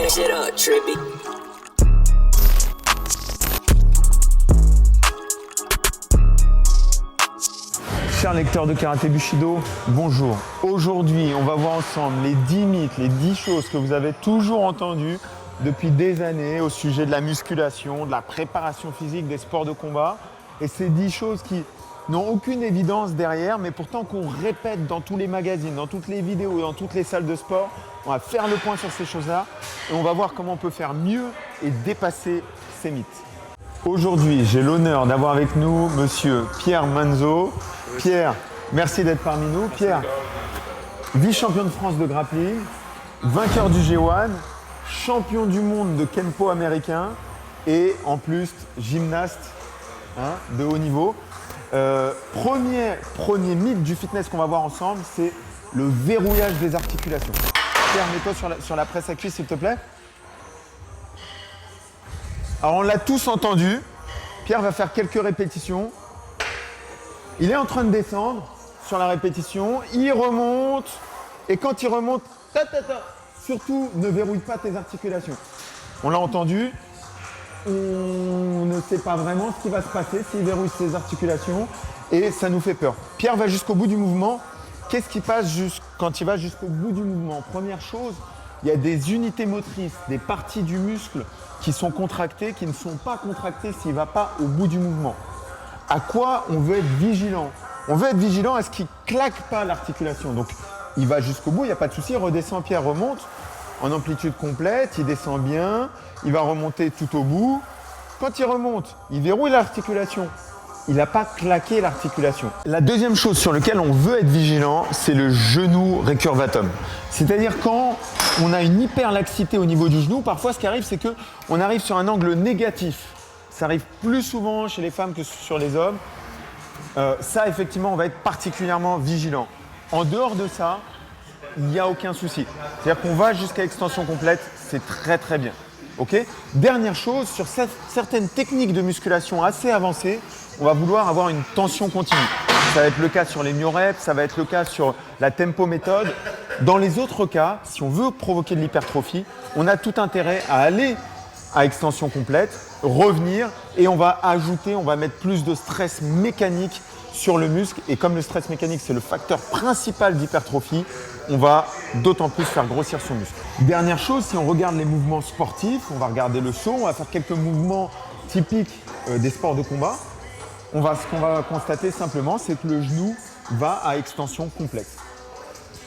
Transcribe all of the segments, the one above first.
that shit up, trippy. Chers lecteurs de Karaté Bushido, bonjour. Aujourd'hui, on va voir ensemble les 10 mythes, les 10 choses que vous avez toujours entendues depuis des années au sujet de la musculation, de la préparation physique, des sports de combat. Et ces 10 choses qui n'ont aucune évidence derrière, mais pourtant qu'on répète dans tous les magazines, dans toutes les vidéos, dans toutes les salles de sport. On va faire le point sur ces choses-là et on va voir comment on peut faire mieux et dépasser ces mythes. Aujourd'hui, j'ai l'honneur d'avoir avec nous monsieur Pierre Manzo. Pierre, merci d'être parmi nous. Pierre, vice-champion de France de grappling, vainqueur du G1, champion du monde de Kenpo américain et en plus gymnaste de haut niveau. Premier mythe du fitness qu'on va voir ensemble, c'est le verrouillage des articulations. Pierre, mets-toi sur la presse à cuisse s'il te plaît. Alors on l'a tous entendu, Pierre va faire quelques répétitions. Il est en train de descendre sur la répétition, il remonte et quand il remonte, surtout ne verrouille pas tes articulations. On l'a entendu, on ne sait pas vraiment ce qui va se passer s'il verrouille ses articulations et ça nous fait peur. Pierre va jusqu'au bout du mouvement. Qu'est-ce qui passe quand il va jusqu'au bout du mouvement? Première chose, il y a des unités motrices, des parties du muscle qui sont contractées, qui ne sont pas contractées s'il ne va pas au bout du mouvement. À quoi on veut être vigilant? On veut être vigilant à ce qu'il ne claque pas l'articulation. Donc, il va jusqu'au bout, il n'y a pas de souci, redescend, Pierre remonte en amplitude complète, il descend bien, il va remonter tout au bout. Quand il remonte, il verrouille l'articulation. Il n'a pas claqué l'articulation. La deuxième chose sur laquelle on veut être vigilant, c'est le genou récurvatum. C'est-à-dire quand on a une hyperlaxité au niveau du genou, parfois ce qui arrive, c'est qu'on arrive sur un angle négatif. Ça arrive plus souvent chez les femmes que sur les hommes. Ça, effectivement, on va être particulièrement vigilant. En dehors de ça, il n'y a aucun souci. C'est-à-dire qu'on va jusqu'à extension complète, c'est très très bien. Okay. Dernière chose, sur certaines techniques de musculation assez avancées, on va vouloir avoir une tension continue. Ça va être le cas sur les myoreps, ça va être le cas sur la tempo méthode. Dans les autres cas, si on veut provoquer de l'hypertrophie, on a tout intérêt à aller à extension complète, revenir et on va mettre plus de stress mécanique sur le muscle. Et comme le stress mécanique, c'est le facteur principal d'hypertrophie, on va d'autant plus faire grossir son muscle. Dernière chose, si on regarde les mouvements sportifs, on va regarder le saut, on va faire quelques mouvements typiques des sports de combat. Ce qu'on va constater simplement, c'est que le genou va à extension complète.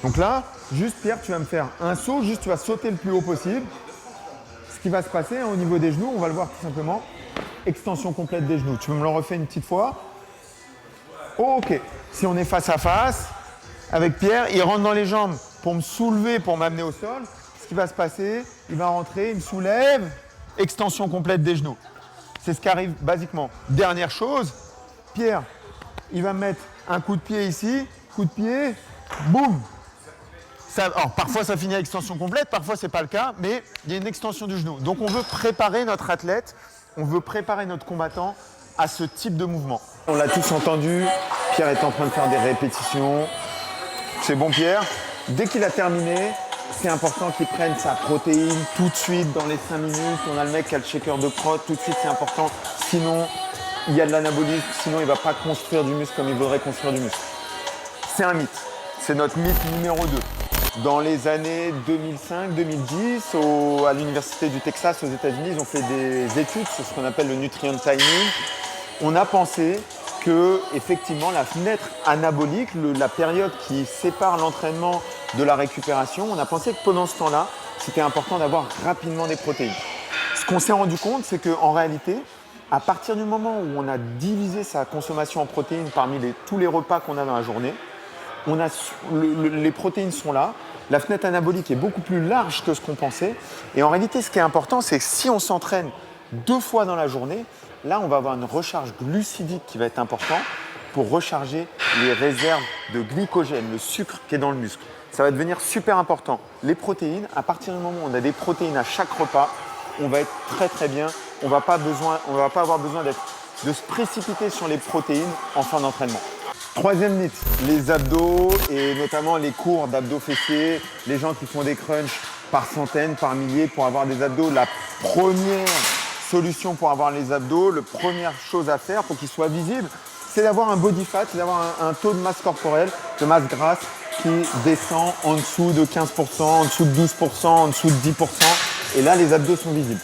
Donc là, juste Pierre, tu vas me faire un saut, tu vas sauter le plus haut possible. Ce qui va se passer au niveau des genoux, on va le voir tout simplement, extension complète des genoux. Tu me le refais une petite fois. Ok, si on est face à face avec Pierre, il rentre dans les jambes pour me soulever, pour m'amener au sol. Ce qui va se passer, il va rentrer, il me soulève, extension complète des genoux. C'est ce qui arrive basiquement. Dernière chose, Pierre, il va mettre un coup de pied ici, coup de pied, boum. Alors, parfois ça finit à extension complète, parfois c'est pas le cas, mais il y a une extension du genou. Donc on veut préparer notre athlète, on veut préparer notre combattant à ce type de mouvement. On l'a tous entendu, Pierre est en train de faire des répétitions. C'est bon Pierre. Dès qu'il a terminé, c'est important qu'il prenne sa protéine tout de suite dans les 5 minutes. On a le mec qui a le shaker de prot, tout de suite c'est important. Sinon, il y a de l'anabolisme, sinon il ne va pas construire du muscle comme il voudrait construire du muscle. C'est un mythe. C'est notre mythe numéro 2. Dans les années 2005-2010, à l'université du Texas aux États-Unis, ils ont fait des études sur ce qu'on appelle le nutrient timing. On a pensé que effectivement la fenêtre anabolique, la période qui sépare l'entraînement de la récupération, on a pensé que pendant ce temps-là, c'était important d'avoir rapidement des protéines. Ce qu'on s'est rendu compte, c'est qu'en réalité, à partir du moment où on a divisé sa consommation en protéines parmi tous les repas qu'on a dans la journée, les protéines sont là, la fenêtre anabolique est beaucoup plus large que ce qu'on pensait. Et en réalité, ce qui est important, c'est que si on s'entraîne 2 fois dans la journée, là, on va avoir une recharge glucidique qui va être importante pour recharger les réserves de glycogène, le sucre qui est dans le muscle. Ça va devenir super important. Les protéines, à partir du moment où on a des protéines à chaque repas, on va être très très bien. On ne va pas avoir besoin de se précipiter sur les protéines en fin d'entraînement. Troisième mythe, les abdos et notamment les cours d'abdos fessiers, les gens qui font des crunchs par centaines, par milliers pour avoir des abdos. La première solution pour avoir les abdos, la première chose à faire pour qu'ils soient visibles, c'est d'avoir un body fat, c'est d'avoir un taux de masse corporelle, de masse grasse qui descend en dessous de 15%, en dessous de 12%, en dessous de 10%. Et là, les abdos sont visibles.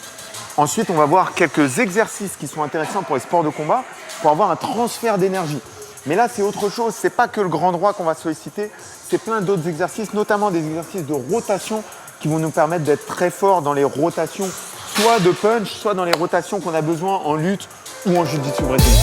Ensuite, on va voir quelques exercices qui sont intéressants pour les sports de combat pour avoir un transfert d'énergie. Mais là, c'est autre chose. Ce n'est pas que le grand droit qu'on va solliciter. C'est plein d'autres exercices, notamment des exercices de rotation qui vont nous permettre d'être très forts dans les rotations, soit de punch, soit dans les rotations qu'on a besoin en lutte ou en jiu-jitsu brésilien.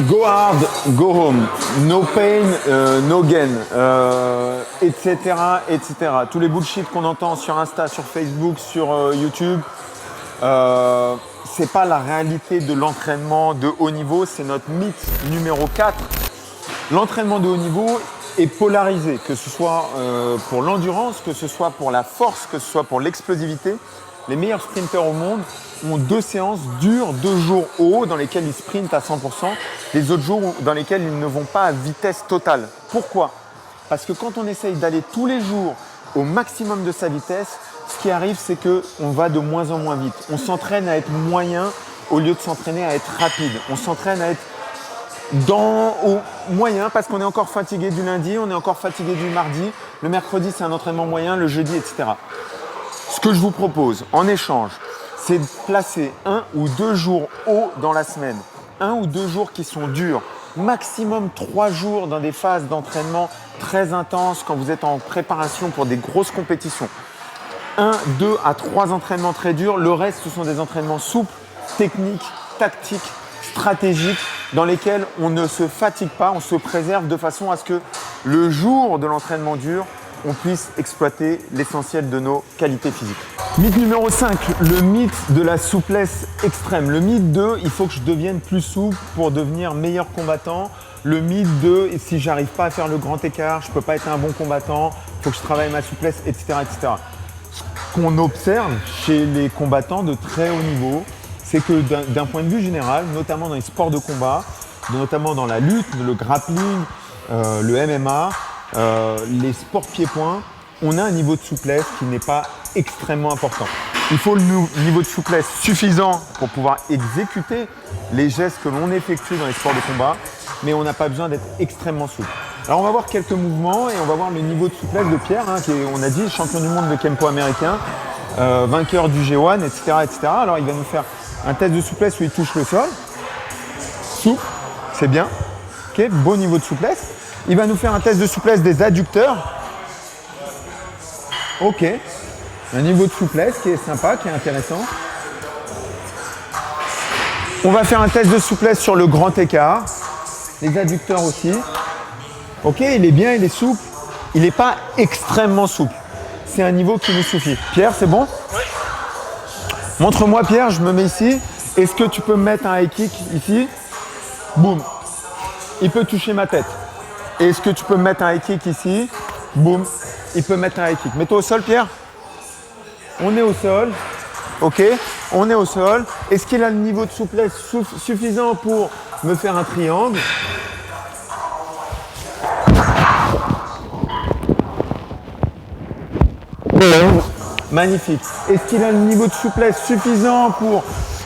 Go hard, go home, no pain, no gain, etc., etc. Tous les bullshit qu'on entend sur Insta, sur Facebook, sur YouTube, c'est pas la réalité de l'entraînement de haut niveau, c'est notre mythe numéro 4. L'entraînement de haut niveau est polarisé, que ce soit pour l'endurance, que ce soit pour la force, que ce soit pour l'explosivité. Les meilleurs sprinteurs au monde ont 2 séances dures, 2 jours hauts dans lesquels ils sprintent à 100%, les autres jours dans lesquels ils ne vont pas à vitesse totale. Pourquoi? Parce que quand on essaye d'aller tous les jours au maximum de sa vitesse, ce qui arrive, c'est qu'on va de moins en moins vite. On s'entraîne à être moyen au lieu de s'entraîner à être rapide. On s'entraîne à être au moyen parce qu'on est encore fatigué du lundi, on est encore fatigué du mardi. Le mercredi, c'est un entraînement moyen, le jeudi, etc. Ce que je vous propose en échange, c'est de placer 1 ou 2 jours hauts dans la semaine. 1 ou 2 jours qui sont durs. Maximum 3 jours dans des phases d'entraînement très intenses quand vous êtes en préparation pour des grosses compétitions. 1, 2 à 3 entraînements très durs. Le reste, ce sont des entraînements souples, techniques, tactiques, stratégiques, dans lesquels on ne se fatigue pas, on se préserve de façon à ce que le jour de l'entraînement dur, on puisse exploiter l'essentiel de nos qualités physiques. Mythe numéro 5, le mythe de la souplesse extrême. Le mythe de « il faut que je devienne plus souple pour devenir meilleur combattant ». Le mythe de « si j'arrive pas à faire le grand écart, je ne peux pas être un bon combattant, il faut que je travaille ma souplesse, etc. etc. » Ce qu'on observe chez les combattants de très haut niveau, c'est que d'un point de vue général, notamment dans les sports de combat, notamment dans la lutte, le grappling, le MMA, les sports pieds-points, on a un niveau de souplesse qui n'est pas extrêmement important. Il faut le niveau de souplesse suffisant pour pouvoir exécuter les gestes que l'on effectue dans les sports de combat, mais on n'a pas besoin d'être extrêmement souple. Alors on va voir quelques mouvements et on va voir le niveau de souplesse de Pierre, qui est, on a dit, champion du monde de Kempo américain, vainqueur du G1, etc., etc. Alors il va nous faire un test de souplesse où il touche le sol. Souple, c'est bien. Ok, beau niveau de souplesse. Il va nous faire un test de souplesse des adducteurs. Ok, un niveau de souplesse qui est sympa, qui est intéressant. On va faire un test de souplesse sur le grand écart, les adducteurs aussi. Ok, il est bien, il est souple. Il n'est pas extrêmement souple. C'est un niveau qui nous suffit. Pierre, c'est bon? Oui. Montre-moi Pierre, je me mets ici. Est-ce que tu peux mettre un high kick ici? Boum. Il peut toucher ma tête. Est-ce que tu peux mettre un high kick ici? Boum. Il peut mettre un high kick. Mets-toi au sol, Pierre. On est au sol. Ok. On est au sol. Est-ce qu'il a le niveau de souplesse suffisant pour me faire un triangle? Magnifique. Est-ce qu'il a le niveau de souplesse suffisant pour…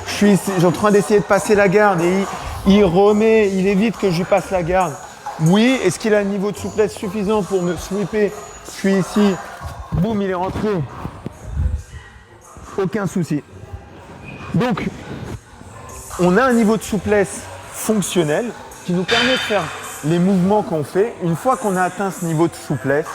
Je suis en train d'essayer de passer la garde et il remet, il évite que je lui passe la garde. Oui. Est-ce qu'il a le niveau de souplesse suffisant pour me sweeper? Je suis ici. Boum, il est rentré. Aucun souci. Donc, on a un niveau de souplesse fonctionnel qui nous permet de faire les mouvements qu'on fait. Une fois qu'on a atteint ce niveau de souplesse,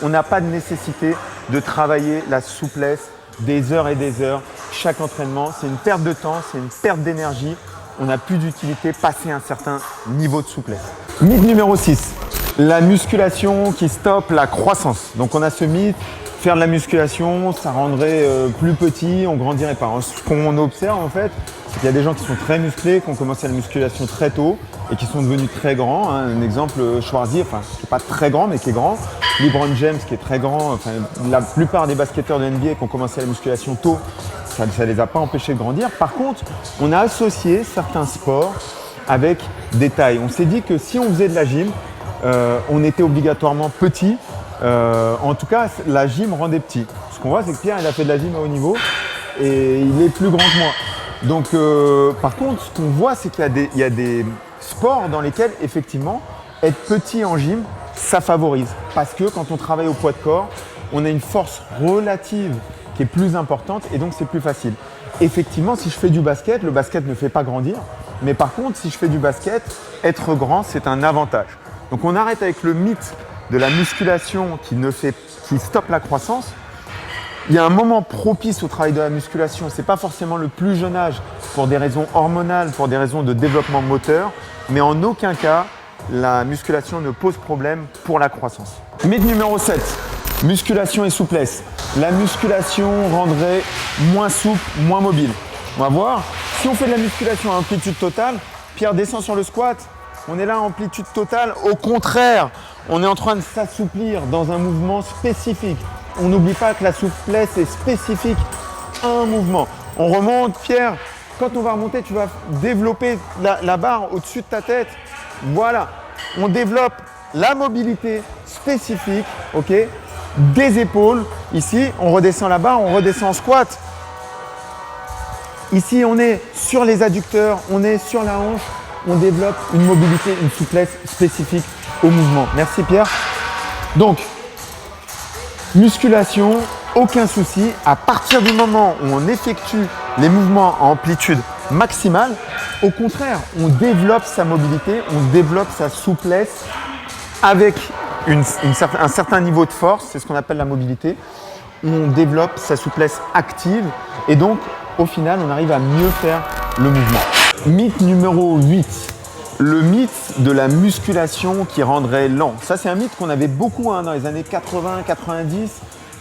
on n'a pas de nécessité de travailler la souplesse des heures et des heures. Chaque entraînement, c'est une perte de temps, c'est une perte d'énergie. On n'a plus d'utilité passé un certain niveau de souplesse. Mythe numéro 6, la musculation qui stoppe la croissance. Donc on a ce mythe, faire de la musculation, ça rendrait plus petit, on grandirait pas. Ce qu'on observe en fait, c'est qu'il y a des gens qui sont très musclés, qui ont commencé la musculation très tôt et qui sont devenus très grands. Un exemple, Schwarzy, enfin qui n'est pas très grand mais qui est grand. LeBron James qui est très grand. Enfin, la plupart des basketteurs de NBA qui ont commencé la musculation tôt, ça ne les a pas empêchés de grandir. Par contre, on a associé certains sports avec des tailles. On s'est dit que si on faisait de la gym, on était obligatoirement petit. En tout cas, la gym rendait petit. Ce qu'on voit, c'est que Pierre, il a fait de la gym à haut niveau et il est plus grand que moi. Donc, par contre, ce qu'on voit, c'est qu'il y a des sports dans lesquels, effectivement, être petit en gym, ça favorise. Parce que quand on travaille au poids de corps, on a une force relative qui est plus importante et donc c'est plus facile. Effectivement, si je fais du basket, le basket ne fait pas grandir. Mais par contre, si je fais du basket, être grand, c'est un avantage. Donc on arrête avec le mythe de la musculation qui stoppe la croissance. Il y a un moment propice au travail de la musculation. Ce n'est pas forcément le plus jeune âge pour des raisons hormonales, pour des raisons de développement moteur. Mais en aucun cas, la musculation ne pose problème pour la croissance. Mythe numéro 7, musculation et souplesse. La musculation rendrait moins souple, moins mobile. On va voir. Si on fait de la musculation à amplitude totale, Pierre descend sur le squat. On est là à amplitude totale. Au contraire, on est en train de s'assouplir dans un mouvement spécifique. On n'oublie pas que la souplesse est spécifique à un mouvement. On remonte, Pierre. Quand on va remonter, tu vas développer la barre au-dessus de ta tête. Voilà. On développe la mobilité spécifique, ok, des épaules. Ici, on redescend la barre, on redescend en squat. Ici, on est sur les adducteurs, on est sur la hanche. On développe une mobilité, une souplesse spécifique au mouvement. Merci Pierre. Donc, musculation, aucun souci. À partir du moment où on effectue les mouvements à amplitude maximale, au contraire, on développe sa mobilité, on développe sa souplesse avec un certain niveau de force, c'est ce qu'on appelle la mobilité. On développe sa souplesse active et donc, au final, on arrive à mieux faire le mouvement. Mythe numéro 8, le mythe de la musculation qui rendrait lent. Ça, c'est un mythe qu'on avait beaucoup dans les années 80-90.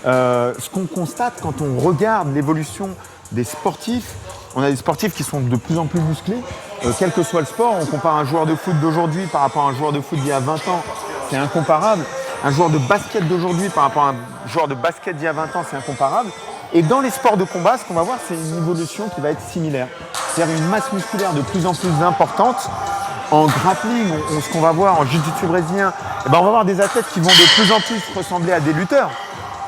Ce qu'on constate quand on regarde l'évolution des sportifs, on a des sportifs qui sont de plus en plus musclés, quel que soit le sport. On compare un joueur de foot d'aujourd'hui par rapport à un joueur de foot d'il y a 20 ans, c'est incomparable. Un joueur de basket d'aujourd'hui par rapport à un joueur de basket d'il y a 20 ans, c'est incomparable. Et dans les sports de combat, ce qu'on va voir, c'est une évolution qui va être similaire. C'est-à-dire une masse musculaire de plus en plus importante. En grappling, ce qu'on va voir en jiu-jitsu brésilien, on va voir des athlètes qui vont de plus en plus ressembler à des lutteurs.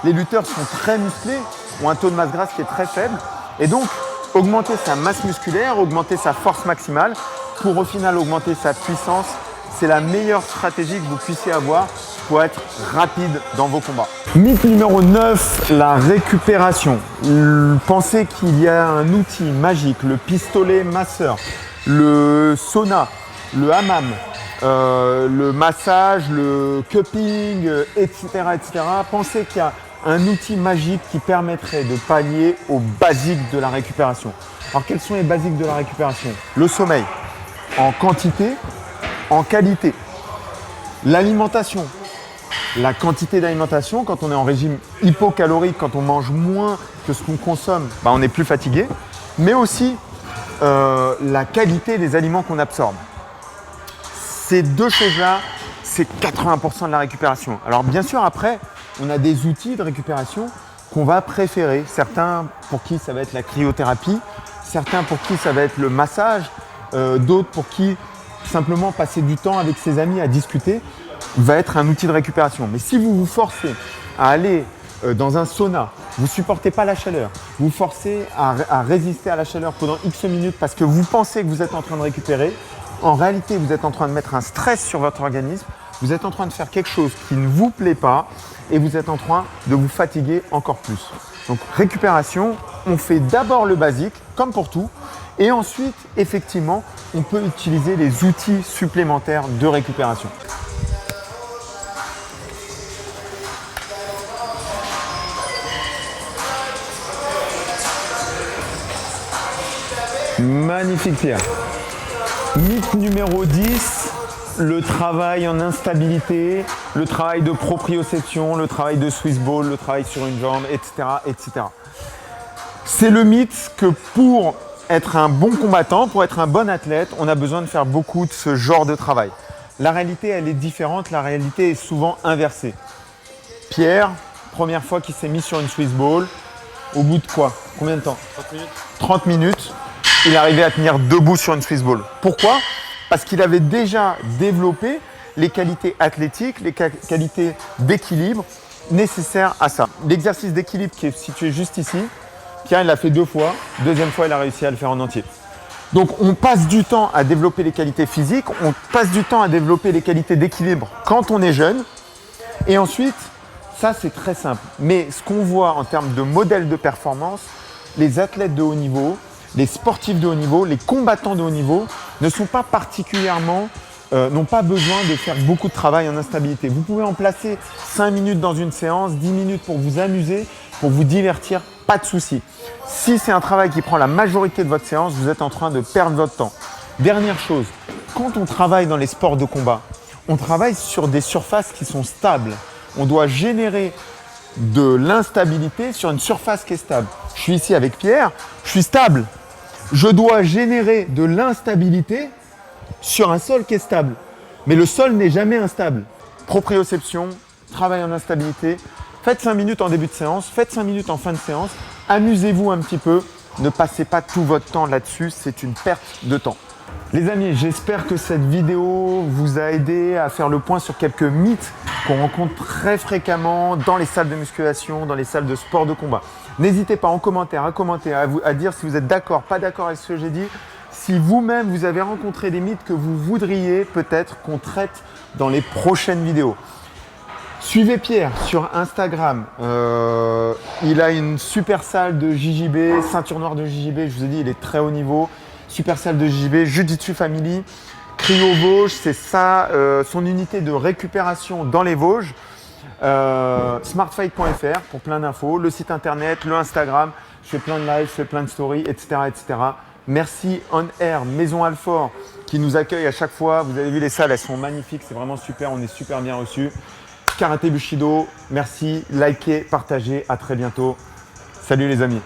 Les lutteurs sont très musclés, ont un taux de masse grasse qui est très faible. Et donc, augmenter sa masse musculaire, augmenter sa force maximale, pour au final augmenter sa puissance, c'est la meilleure stratégie que vous puissiez avoir pour être rapide dans vos combats. Mythe numéro 9, la récupération. Pensez qu'il y a un outil magique, le pistolet masseur, le sauna, le hammam, le massage, le cupping, etc., etc. Pensez qu'il y a un outil magique qui permettrait de pallier aux basiques de la récupération. Alors quels sont les basiques de la récupération? Le sommeil, en quantité, en qualité. L'alimentation, la quantité d'alimentation, quand on est en régime hypocalorique, quand on mange moins que ce qu'on consomme, on est plus fatigué. Mais aussi la qualité des aliments qu'on absorbe. Ces deux choses-là, c'est 80% de la récupération. Alors bien sûr, après, on a des outils de récupération qu'on va préférer. Certains pour qui ça va être la cryothérapie, certains pour qui ça va être le massage, d'autres pour qui simplement passer du temps avec ses amis à discuter va être un outil de récupération. Mais si vous vous forcez à aller dans un sauna, vous ne supportez pas la chaleur, vous vous forcez à résister à la chaleur pendant X minutes parce que vous pensez que vous êtes en train de récupérer, en réalité vous êtes en train de mettre un stress sur votre organisme, vous êtes en train de faire quelque chose qui ne vous plaît pas et vous êtes en train de vous fatiguer encore plus. Donc récupération, on fait d'abord le basique, comme pour tout, et ensuite, effectivement, on peut utiliser les outils supplémentaires de récupération. Magnifique Pierre. Mythe numéro 10, le travail en instabilité, le travail de proprioception, le travail de Swiss ball, le travail sur une jambe, etc. etc. C'est le mythe que pour être un bon combattant, pour être un bon athlète, on a besoin de faire beaucoup de ce genre de travail. La réalité, elle est différente, la réalité est souvent inversée. Pierre, première fois qu'il s'est mis sur une Swiss ball, au bout de quoi? Combien de temps? 30 minutes. 30 minutes, il arrivait à tenir debout sur une Swiss ball. Pourquoi? Parce qu'il avait déjà développé les qualités athlétiques, les qualités d'équilibre nécessaires à ça. L'exercice d'équilibre qui est situé juste ici, Pierre, il l'a fait 2 fois. Deuxième fois, il a réussi à le faire en entier. Donc, on passe du temps à développer les qualités physiques, on passe du temps à développer les qualités d'équilibre quand on est jeune. Et ensuite, ça, c'est très simple. Mais ce qu'on voit en termes de modèle de performance, les athlètes de haut niveau, les sportifs de haut niveau, les combattants de haut niveau ne sont pas particulièrement, n'ont pas besoin de faire beaucoup de travail en instabilité. Vous pouvez en placer 5 minutes dans une séance, 10 minutes pour vous amuser, pour vous divertir, pas de souci. Si c'est un travail qui prend la majorité de votre séance, vous êtes en train de perdre votre temps. Dernière chose, quand on travaille dans les sports de combat, on travaille sur des surfaces qui sont stables. On doit générer de l'instabilité sur une surface qui est stable. Je suis ici avec Pierre, je suis stable. Je dois générer de l'instabilité sur un sol qui est stable. Mais le sol n'est jamais instable. Proprioception, travail en instabilité. Faites 5 minutes en début de séance, faites 5 minutes en fin de séance. Amusez-vous un petit peu. Ne passez pas tout votre temps là-dessus, c'est une perte de temps. Les amis, j'espère que cette vidéo vous a aidé à faire le point sur quelques mythes qu'on rencontre très fréquemment dans les salles de musculation, dans les salles de sport de combat. N'hésitez pas en commentaire à dire si vous êtes d'accord, pas d'accord avec ce que j'ai dit. Si vous-même, vous avez rencontré des mythes que vous voudriez peut-être qu'on traite dans les prochaines vidéos. Suivez Pierre sur Instagram. Il a une super salle de JJB, ceinture noire de JJB. Je vous ai dit, il est très haut niveau. Super salle de JJB, Jiu-Jitsu Family. Cryo Vosges, c'est ça, son unité de récupération dans les Vosges. Smartfight.fr pour plein d'infos. Le site internet, le Instagram. Je fais plein de lives, je fais plein de stories, etc. etc. Merci On Air, Maison Alfort qui nous accueille à chaque fois. Vous avez vu les salles, elles sont magnifiques, c'est vraiment super, on est super bien reçus. Karaté Bushido, merci, likez, partagez, à très bientôt. Salut les amis.